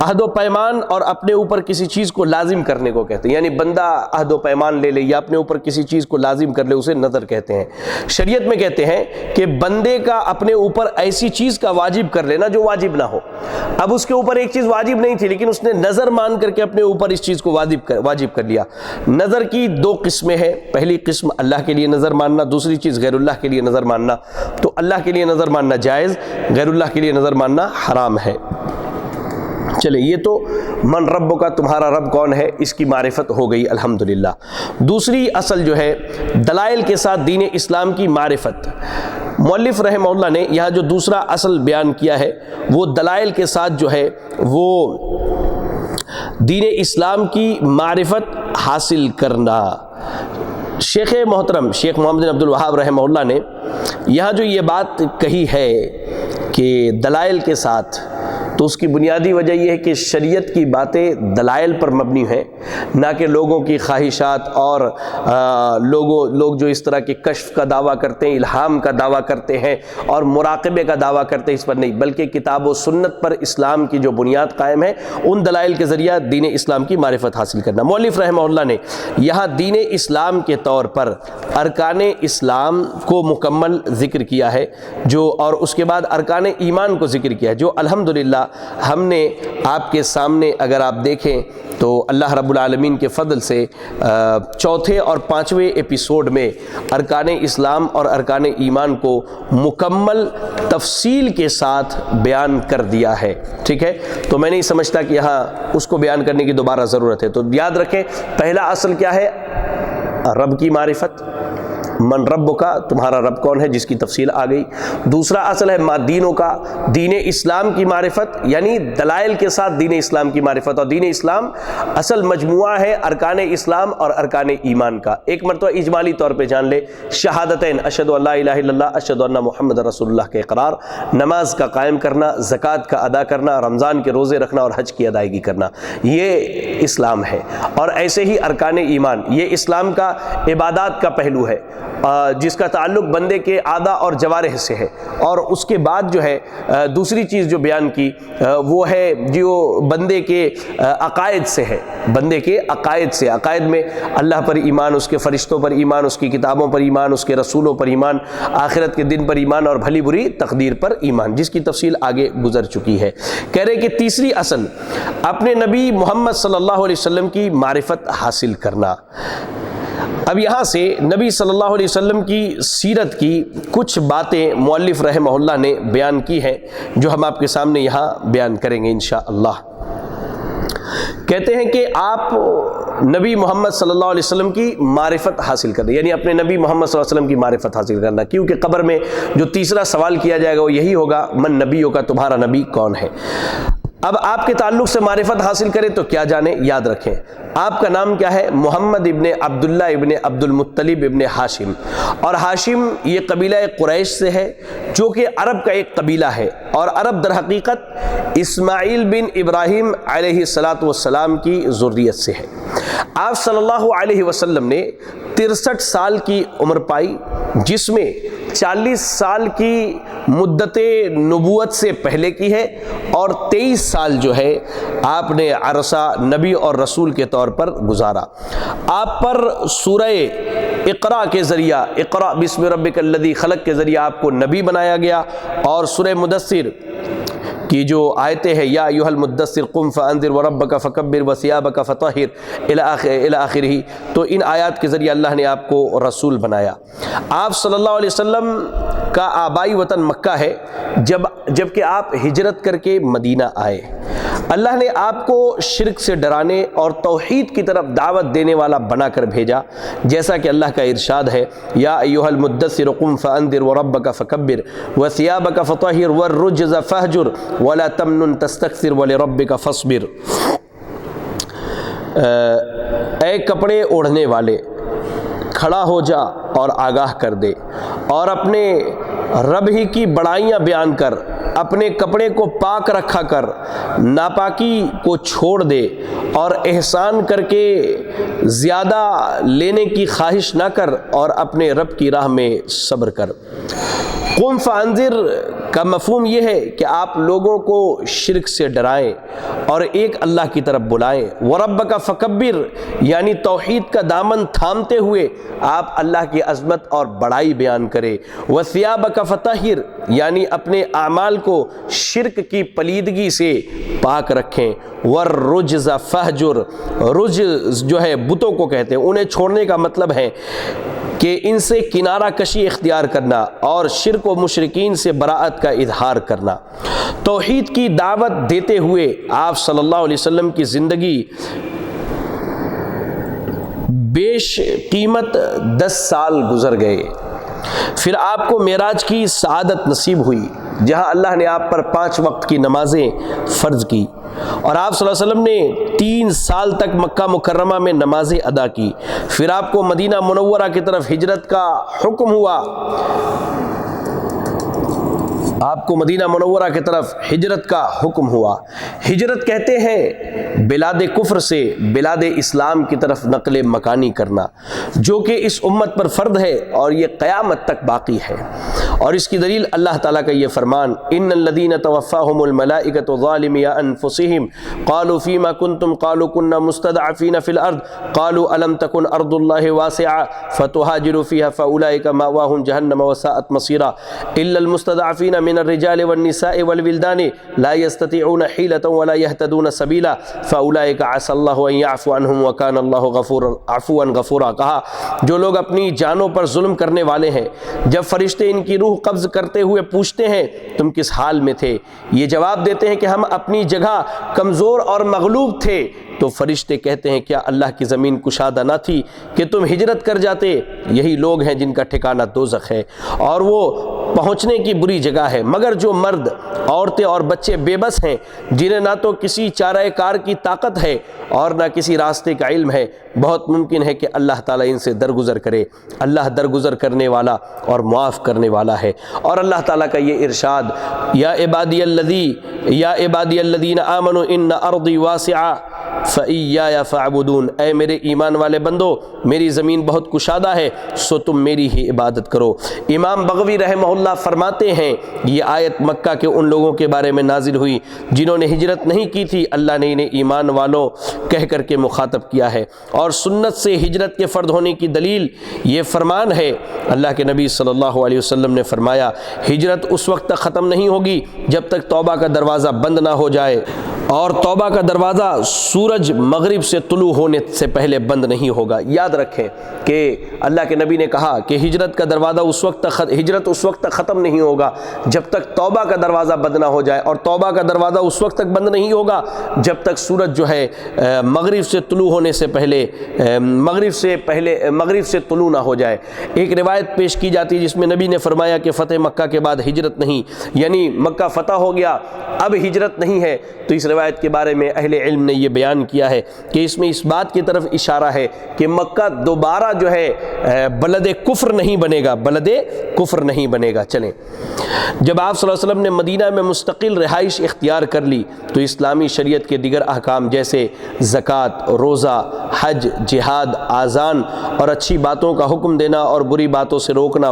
عہد و پیمان اور اپنے اوپر کسی چیز کو لازم کرنے کو کہتے ہیں، یعنی بندہ عہد و پیمان لے لے یا اپنے اوپر کسی چیز کو لازم کر لے، اسے نظر کہتے ہیں۔ شریعت میں کہتے ہیں کہ بندے کا اپنے اوپر ایسی چیز کا واجب کر لینا جو واجب نہ ہو۔ اب اس کے اوپر ایک چیز واجب نہیں تھی لیکن اس نے نظر مان کر کے اپنے اوپر اس چیز کو واجب کر لیا۔ نظر کی دو قسمیں ہیں، پہلی قسم اللہ کے لیے نظر ماننا، دوسری چیز غیر اللہ کے لیے نظر ماننا۔ تو اللہ کے لیے نظر ماننا جائز، غیر اللہ کے لیے نظر ماننا حرام ہے۔ چلیں، یہ تو من رب کا، تمہارا رب کون ہے، اس کی معرفت ہو گئی الحمدللہ۔ دوسری اصل جو ہے دلائل کے ساتھ دین اسلام کی معرفت۔ مؤلف رحمہ اللہ نے یہاں جو دوسرا اصل بیان کیا ہے وہ دلائل کے ساتھ جو ہے وہ دین اسلام کی معرفت حاصل کرنا۔ شیخ محترم شیخ محمد بن عبد الوہاب رحمہ اللہ نے یہاں جو یہ بات کہی ہے کہ دلائل کے ساتھ، تو اس کی بنیادی وجہ یہ ہے کہ شریعت کی باتیں دلائل پر مبنی ہیں، نہ کہ لوگوں کی خواہشات اور لوگ جو اس طرح کے کشف کا دعویٰ کرتے ہیں، الہام کا دعویٰ کرتے ہیں اور مراقبے کا دعویٰ کرتے ہیں، اس پر نہیں، بلکہ کتاب و سنت پر اسلام کی جو بنیاد قائم ہے ان دلائل کے ذریعہ دین اسلام کی معرفت حاصل کرنا۔ مؤلف رحمہ اللہ نے یہاں دین اسلام کے طور پر ارکان اسلام کو مکمل ذکر کیا ہے، اور اس کے بعد ارکان ایمان کو ذکر کیا ہے، جو الحمدللہ ہم نے آپ کے سامنے اگر آپ دیکھیں تو اللہ رب العالمین کے فضل سے چوتھے اور پانچویں ایپیسوڈ میں ارکان اسلام اور ارکان ایمان کو مکمل تفصیل کے ساتھ بیان کر دیا ہے، ٹھیک ہے؟ تو میں نہیں سمجھتا کہ یہاں اس کو بیان کرنے کی دوبارہ ضرورت ہے۔ تو یاد رکھیں، پہلا اصل کیا ہے؟ رب کی معرفت، من رب کا، تمہارا رب کون ہے، جس کی تفصیل آ گئی۔ دوسرا اصل ہے دینوں کا، دین اسلام کی معرفت، یعنی دلائل کے ساتھ دین اسلام کی معرفت، اور دین اسلام اصل مجموعہ ہے ارکان اسلام اور ارکان ایمان کا۔ ایک مرتبہ اجمالی طور پہ جان لے، شہادتین، اشہد ان لا الہ الا اللہ، اشہد ان محمد رسول اللہ کے اقرار، نماز کا قائم کرنا، زکوٰۃ کا ادا کرنا، رمضان کے روزے رکھنا اور حج کی ادائیگی کرنا، یہ اسلام ہے۔ اور ایسے ہی ارکان ایمان، یہ اسلام کا عبادات کا پہلو ہے جس کا تعلق بندے کے اعضاء اور جوارح سے ہے۔ اور اس کے بعد جو ہے دوسری چیز جو بیان کی وہ ہے جو بندے کے عقائد سے ہے، بندے کے عقائد سے۔ عقائد میں اللہ پر ایمان، اس کے فرشتوں پر ایمان، اس کی کتابوں پر ایمان، اس کے رسولوں پر ایمان، آخرت کے دن پر ایمان اور بھلی بری تقدیر پر ایمان، جس کی تفصیل آگے گزر چکی ہے۔ کہہ رہے کہ تیسری اصل اپنے نبی محمد صلی اللہ علیہ وسلم کی معرفت حاصل کرنا۔ اب یہاں سے نبی صلی اللہ علیہ وسلم کی سیرت کی کچھ باتیں مؤلف رحمہ اللہ نے بیان کی ہیں جو ہم آپ کے سامنے یہاں بیان کریں گے انشاءاللہ۔ کہتے ہیں کہ آپ نبی محمد صلی اللہ علیہ وسلم کی معرفت حاصل کرنا، یعنی اپنے نبی محمد صلی اللہ علیہ وسلم کی معرفت حاصل کرنا، کیونکہ قبر میں جو تیسرا سوال کیا جائے گا وہ یہی ہوگا، من نبیوں کا، تمہارا نبی کون ہے۔ اب آپ کے تعلق سے معرفت حاصل کریں تو کیا جانیں، یاد رکھیں آپ کا نام کیا ہے؟ محمد ابن عبداللہ ابن عبد المطلب ابن ہاشم، اور ہاشم یہ قبیلہ قریش سے ہے جو کہ عرب کا ایک قبیلہ ہے، اور عرب در حقیقت اسماعیل بن ابراہیم علیہ السلام کی ذریت سے ہے۔ آپ صلی اللہ علیہ وسلم نے 63 سال کی عمر پائی، جس میں 40 سال کی مدت نبوت سے پہلے کی ہے، اور 23 سال جو ہے آپ نے عرصہ نبی اور رسول کے طور پر گزارا۔ آپ پر سورہ اقرا کے ذریعہ، اقرا بسم ربک الذی خلق کے ذریعہ آپ کو نبی بنایا گیا، اور سورہ مدثر کی جو آیتیں ہیں، یا ایھا المدثر قم فانذر وربک فکبر وثیابک فطہر الی آخرہ، تو ان آیات کے ذریعے اللہ نے آپ کو رسول بنایا۔ آپ صلی اللہ علیہ وسلم کا آبائی وطن مکہ ہے، جبکہ آپ ہجرت کر کے مدینہ آئے۔ اللہ نے آپ کو شرک سے ڈرانے اور توحید کی طرف دعوت دینے والا بنا کر بھیجا، جیسا کہ اللہ کا ارشاد ہے، یا ایھا المدثر قم فانذر وربک فکبر وثیابک فطہر والرجز فہجر ولا تمنن تستکثر ولربک فاصبر۔ اے کپڑے اوڑھنے والے، کھڑا ہو جا اور آگاہ کر دے، اور اپنے رب ہی کی بڑائیاں بیان کر، اپنے کپڑے کو پاک رکھا کر، ناپاکی کو چھوڑ دے، اور احسان کر کے زیادہ لینے کی خواہش نہ کر، اور اپنے رب کی راہ میں صبر کر۔ قم فانذر کا مفہوم یہ ہے کہ آپ لوگوں کو شرک سے ڈرائیں اور ایک اللہ کی طرف بلائیں۔ وربک فکبر، یعنی توحید کا دامن تھامتے ہوئے آپ اللہ کی عظمت اور بڑائی بیان کریں۔ وثیابک فطہر، یعنی اپنے اعمال کو شرک کی پلیدگی سے پاک رکھیں۔ والرجز فہجر، رجز جو ہے بتوں کو کہتے ہیں، انہیں چھوڑنے کا مطلب ہے کہ ان سے کنارہ کشی اختیار کرنا اور شرک و مشرکین سے براءت کا اظہار کرنا۔ توحید کی دعوت دیتے ہوئے آپ صلی اللہ علیہ وسلم کی زندگی بیش قیمت 10 سال گزر گئے۔ پھر آپ کو معراج کی سعادت نصیب ہوئی، جہاں اللہ نے آپ پر 5 وقت کی نمازیں فرض کی، اور آپ صلی اللہ علیہ وسلم نے 3 سال تک مکہ مکرمہ میں نمازیں ادا کی۔ پھر آپ کو مدینہ منورہ کی طرف ہجرت کا حکم ہوا، آپ کو مدینہ منورہ کی طرف ہجرت کا حکم ہوا۔ ہجرت کہتے ہیں بلاد کفر سے بلاد اسلام کی طرف نقل مکانی کرنا، جو کہ اس امت پر فرض ہے اور یہ قیامت تک باقی ہے۔ اور اس کی دلیل اللہ تعالیٰ کا یہ فرمان، ان الذین توفاہم الملائکۃ ظالمی انفسہم قالوا فیما کنتم قالوا کنا مستضعفین فی الارض قالوا الم تکن ارض اللہ واسعہ فتہاجروا فیہا فاولئک مأواہم جہنم وساءت مصیرا الا المستضعفین من الرجال والنساء والولدان لا يستطيعون حيلة ولا يهتدون سبيلا فاولئک عسى اللہ ان يعفو عنہم وکان اللہ عفوا غفورا۔ کہا جو لوگ اپنی جانوں پر ظلم کرنے والے ہیں، جب فرشتے ان کی روح قبض کرتے ہوئے پوچھتے ہیں تم کس حال میں تھے، یہ جواب دیتے ہیں کہ ہم اپنی جگہ کمزور اور مغلوب تھے، تو فرشتے کہتے ہیں کیا اللہ کی زمین کشادہ نہ تھی کہ تم ہجرت کر جاتے؟ یہی لوگ ہیں جن کا ٹھکانہ دوزخ ہے اور وہ پہنچنے کی بری جگہ ہے، مگر جو مرد، عورتیں اور بچے بے بس ہیں، جنہیں نہ تو کسی چارہ کار کی طاقت ہے اور نہ کسی راستے کا علم ہے، بہت ممکن ہے کہ اللہ تعالیٰ ان سے درگزر کرے۔ اللہ درگزر کرنے والا اور معاف کرنے والا ہے۔ اور اللہ تعالیٰ کا یہ ارشاد، یا عبادی الذین آمنوا ان ارضی واسعہ فإیایا فاعبدون، اے میرے ایمان والے بندو، میری زمین بہت کشادہ ہے سو تم میری ہی عبادت کرو۔ امام بغوی رحمہ اللہ فرماتے ہیں یہ آیت مکہ کے ان لوگوں کے بارے میں نازل ہوئی جنہوں نے ہجرت نہیں کی تھی، اللہ نے انہیں ایمان والوں کہہ کر کے مخاطب کیا ہے۔ اور سنت سے ہجرت کے فرض ہونے کی دلیل یہ فرمان ہے، اللہ کے نبی صلی اللہ علیہ وسلم نے فرمایا ہجرت اس وقت تک ختم نہیں ہوگی جب تک توبہ کا دروازہ بند نہ ہو جائے، اور توبہ کا دروازہ سورج مغرب سے طلوع ہونے سے پہلے بند نہیں ہوگا۔ یاد رکھیں کہ اللہ کے نبی نے کہا کہ ہجرت کا دروازہ ہجرت اس وقت تک ختم نہیں ہوگا جب تک توبہ کا دروازہ بند نہ ہو جائے، اور توبہ کا دروازہ اس وقت تک بند نہیں ہوگا جب تک سورج جو ہے مغرب سے طلوع ہونے سے پہلے مغرب سے طلوع نہ ہو جائے۔ ایک روایت پیش کی جاتی ہے جس میں نبی نے فرمایا کہ فتح مکہ کے بعد ہجرت نہیں، یعنی مکہ فتح ہو گیا اب ہجرت نہیں ہے۔ تو اس روایت کے بارے میں اہل علم نے یہ بیان کیا ہے کہ اس میں اس بات کی طرف اشارہ ہے کہ مکہ دوبارہ جو ہے بلد کفر نہیں بنے گا، بلد کفر نہیں بنے گا۔ چلیں، جب آپ صلی اللہ علیہ وسلم نے مدینہ میں مستقل رہائش اختیار کر لی تو اسلامی شریعت کے دیگر احکام جیسے زکوٰۃ، روزہ، حج، جہاد، آذان اور اچھی باتوں کا حکم دینا اور بری باتوں سے روکنا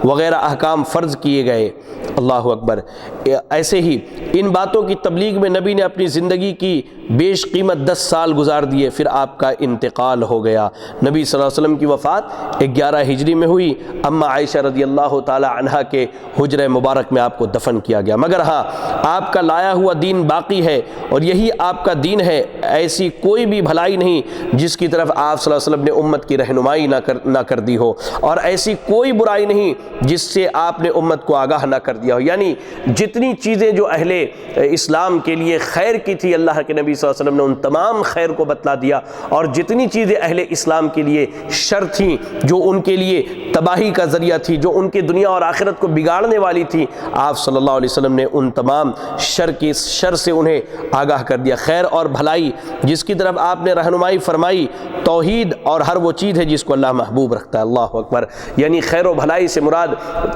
وغیرہ احکام فرض کیے گئے۔ اللہ اکبر۔ ایسے ہی ان باتوں کی تبلیغ میں نبی نے اپنی زندگی کی بیش قیمت 10 سال گزار دیے، پھر آپ کا انتقال ہو گیا۔ نبی صلی اللہ علیہ وسلم کی وفات 11 ہجری میں ہوئی۔ اما عائشہ رضی اللہ تعالی عنہا کے حجرہ مبارک میں آپ کو دفن کیا گیا۔ مگر ہاں، آپ کا لایا ہوا دین باقی ہے اور یہی آپ کا دین ہے۔ ایسی کوئی بھی بھلائی نہیں جس کی طرف آپ صلی اللہ علیہ وسلم نے امت کی رہنمائی نہ کر دی ہو، اور ایسی کوئی برائی نہیں جس سے آپ نے امت کو آگاہ نہ کر دیا ہو۔ یعنی جتنی چیزیں جو اہل اسلام کے لیے خیر کی تھی، اللہ کے نبی صلی اللہ علیہ وسلم نے ان تمام خیر کو بتلا دیا، اور جتنی چیزیں اہل اسلام کے لیے شر تھیں، جو ان کے لیے تباہی کا ذریعہ تھی، جو ان کی دنیا اور آخرت کو بگاڑنے والی تھی، آپ صلی اللہ علیہ وسلم نے ان تمام شر سے انہیں آگاہ کر دیا۔ خیر اور بھلائی جس کی طرف آپ نے رہنمائی فرمائی توحید اور ہر وہ چیز ہے جس کو اللہ محبوب رکھتا ہے۔ اللہ اکبر۔ یعنی خیر و بھلائی سے مراد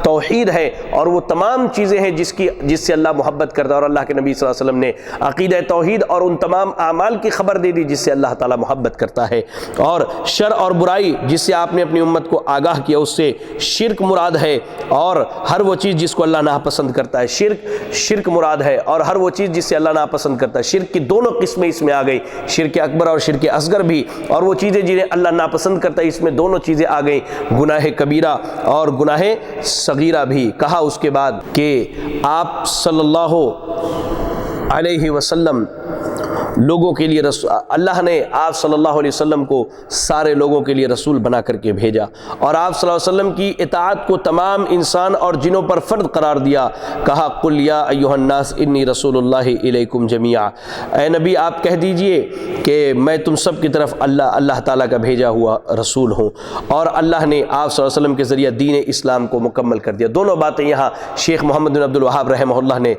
توحید ہے، اور وہ تمام چیزیں ہیں جس سے اللہ محبت کرتا ہے، اور اللہ کے نبی صلی اللہ علیہ وسلم نے عقیدہ توحید اور ان تمام اعمال کی خبر دے دی جس سے اللہ تعالیٰ محبت کرتا ہے، اور شر اور برائی جس سے آپ نے اپنی امت کو آگاہ کیا اس سے شرک مراد ہے، اور ہر وہ چیز جس کو اللہ ناپسند کرتا ہے شرک مراد ہے، اور ہر وہ چیز جس سے اللہ ناپسند کرتا ہے۔ شرک کی دونوں قسمیں اس میں آ گئی، شرک اکبر اور شرک اصغر بھی، اور وہ چیزیں جنہیں اللہ ناپسند کرتا ہے اس میں دونوں چیزیں آ گئیں، گناہ کبیرہ اور گناہ صغیرہ بھی۔ کہا اس کے بعد کہ آپ صلی اللہ علیہ وسلم لوگوں کے لیے اللہ نے آپ صلی اللہ علیہ وسلم کو سارے لوگوں کے لیے رسول بنا کر کے بھیجا، اور آپ صلی اللہ علیہ وسلم کی اطاعت کو تمام انسان اور جنوں پر فرض قرار دیا۔ کہا قل یا ایھا الناس انی رسول اللہ الیکم جمیعا، اے نبی آپ کہہ دیجئے کہ میں تم سب کی طرف اللہ تعالیٰ کا بھیجا ہوا رسول ہوں، اور اللہ نے آپ صلی اللہ علیہ وسلم کے ذریعہ دین اسلام کو مکمل کر دیا۔ دونوں باتیں یہاں شیخ محمد بن عبد الوہاب رحمہ اللہ نے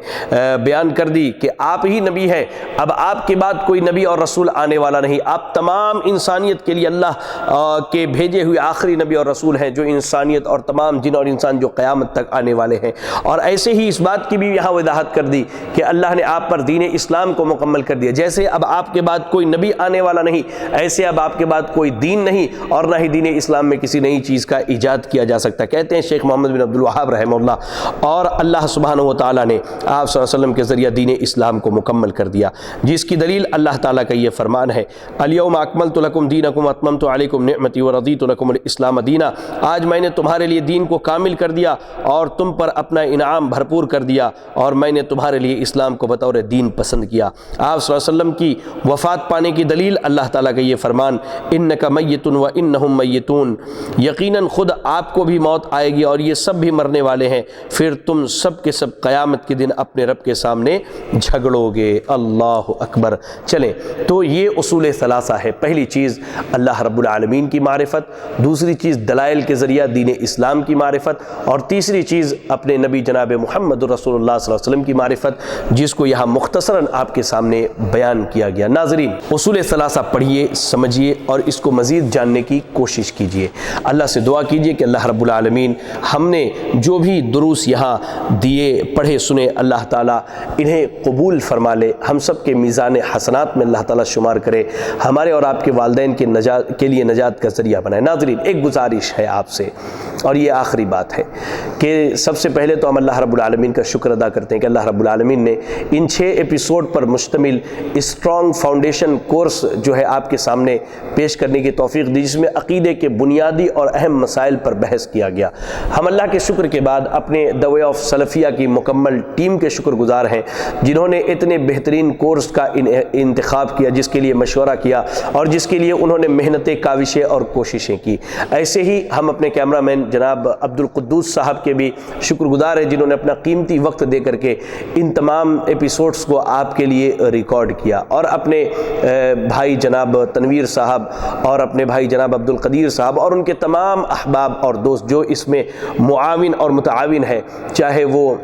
بیان کر دی کہ آپ ہی نبی ہیں، اب آپ کے بعد کوئی نبی اور رسول آنے والا نہیں، آپ تمام انسانیت کے لیے اللہ کے بھیجے ہوئے آخری نبی اور رسول ہیں، جو انسانیت اور تمام جن اور انسان جو قیامت تک آنے والے ہیں۔ اور ایسے ہی اس بات کی بھی یہاں وضاحت کر دی کہ اللہ نے آپ پر دین اسلام کو مکمل کر دیا، جیسے اب آپ کے بعد کوئی نبی آنے والا نہیں، ایسے اب آپ کے بعد کوئی دین نہیں، اور نہ ہی دین اسلام میں کسی نئی چیز کا ایجاد کیا جا سکتا۔ کہتے ہیں شیخ محمد بن عبد الوہاب رحمہ اللہ، اور اللہ سبحانہ و تعالیٰ نے آپ صلی اللہ علیہ وسلم کے ذریعہ دین اسلام کو مکمل کر دیا، جس کی دلیل اللہ تعالیٰ کا یہ فرمان ہے، الیوم اکملت لکم دینکم واتممت علیکم نعمتی ورضیت لکم الاسلام دینا، آج میں نے تمہارے لیے دین کو کامل کر دیا اور تم پر اپنا انعام بھرپور کر دیا، اور میں نے تمہارے لیے اسلام کو بطور دین پسند کیا۔ آپ صلی اللہ علیہ وسلم کی وفات پانے کی دلیل اللہ تعالیٰ کا یہ فرمان، انک میت وانہم میتون، یقیناً خود آپ کو بھی موت آئے گی اور یہ سب بھی مرنے والے ہیں، پھر تم سب کے سب قیامت کے دن اپنے رب کے سامنے جھگڑو گے۔ اللہ اکبر۔ چلیں تو یہ اصول ثلاثہ ہے، پہلی چیز اللہ رب العالمین کی معرفت، دوسری چیز دلائل کے ذریعہ دین اسلام کی معرفت، اور تیسری چیز اپنے نبی جناب محمد رسول اللہ صلی اللہ علیہ وسلم کی معرفت، جس کو یہاں مختصراً آپ کے سامنے بیان کیا گیا۔ ناظرین، اصول ثلاثہ پڑھیے، سمجھیے اور اس کو مزید جاننے کی کوشش کیجیے۔ اللہ سے دعا کیجیے کہ اللہ رب العالمین ہم نے جو بھی دروس یہاں دیے، پڑھے سنے، اللہ تعالیٰ انہیں قبول فرما لے، ہم سب کے میزان حسنات میں اللہ تعالیٰ شمار کرے، ہمارے اور آپ کے والدین کے لیے نجات کا ذریعہ بنائے۔ ناظرین، ایک گزارش ہے آپ سے، اور یہ آخری بات ہے کہ سب سے پہلے تو ہم اللہ رب العالمین کا شکر ادا کرتے ہیں کہ اللہ رب العالمین نے ان 6 ایپیسوڈ پر مشتمل اسٹرانگ فاؤنڈیشن کورس جو ہے آپ کے سامنے پیش کرنے کی توفیق دی، جس میں عقیدے کے بنیادی اور اہم مسائل پر بحث کیا گیا۔ ہم اللہ کے شکر کے بعد اپنے دی وے آف سلفیہ کی مکمل ٹیم کے شکر گزار ہیں، جنہوں نے اتنے بہترین کورس کا انتخاب کیا، جس کے لیے مشورہ کیا اور جس کے لیے انہوں نے محنتیں، کاوشیں اور کوششیں کی۔ ایسے ہی ہم اپنے کیمرہ مین جناب عبد القدوس صاحب کے بھی شکر گزار ہیں، جنہوں نے اپنا قیمتی وقت دے کر کے ان تمام ایپیسوڈز کو آپ کے لیے ریکارڈ کیا، اور اپنے بھائی جناب تنویر صاحب اور اپنے بھائی جناب عبد القدیر صاحب اور ان کے تمام احباب اور دوست جو اس میں معاون اور متعاون ہیں، چاہے وہ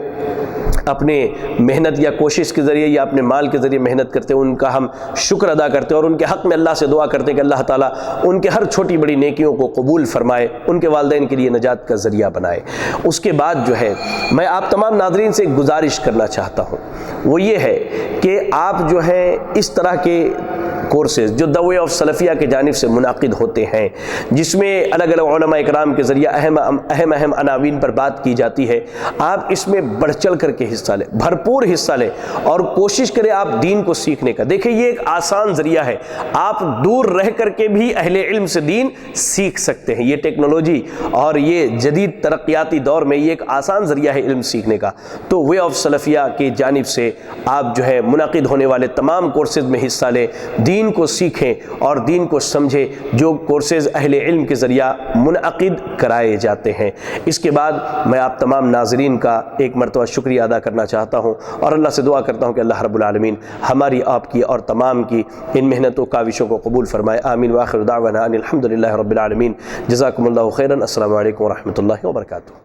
اپنے محنت یا کوشش کے ذریعے یا اپنے مال کے ذریعے محنت کرتے ہیں، ان کا ہم شکر ادا کرتے ہیں اور ان کے حق میں اللہ سے دعا کرتے ہیں کہ اللہ تعالیٰ ان کے ہر چھوٹی بڑی نیکیوں کو قبول فرمائے، ان کے والدین کے لیے نجات کا ذریعہ بنائے۔ اس کے بعد جو ہے میں آپ تمام ناظرین سے ایک گزارش کرنا چاہتا ہوں، وہ یہ ہے کہ آپ جو ہے اس طرح کے کورسز جو دی وے آف سلفیہ کے جانب سے منعقد ہوتے ہیں، جس میں الگ الگ علماء اکرام کے ذریعہ اہم عناوین پر بات کی جاتی ہے، آپ اس میں بڑھ چڑھ کر کے حصہ لیں، بھرپور حصہ لیں اور کوشش کریں آپ دین کو سیکھنے کا۔ دیکھیں یہ ایک آسان ذریعہ ہے، آپ دور رہ کر کے بھی اہل علم سے دین سیکھ سکتے ہیں۔ یہ ٹیکنالوجی اور یہ جدید ترقیاتی دور میں یہ ایک آسان ذریعہ ہے علم سیکھنے کا۔ تو وے آف سلفیہ کی جانب سے آپ جو ہے منعقد ہونے والے تمام کورسز میں حصہ لیں، دین کو سیکھیں اور دین کو سمجھیں، جو کورسز اہل علم کے ذریعہ منعقد کرائے جاتے ہیں۔ اس کے بعد میں آپ تمام ناظرین کا ایک مرتبہ شکریہ ادا کرنا چاہتا ہوں اور اللہ سے دعا کرتا ہوں کہ اللہ رب العالمین ہماری، آپ کی اور تمام کی ان محنتوں کاوشوں کو قبول فرمائے۔ آمین وآخر دعوانا ان الحمد للہ رب العالمین۔ جزاکم اللہ خیرا۔ السلام علیکم ورحمۃ اللہ وبرکاتہ۔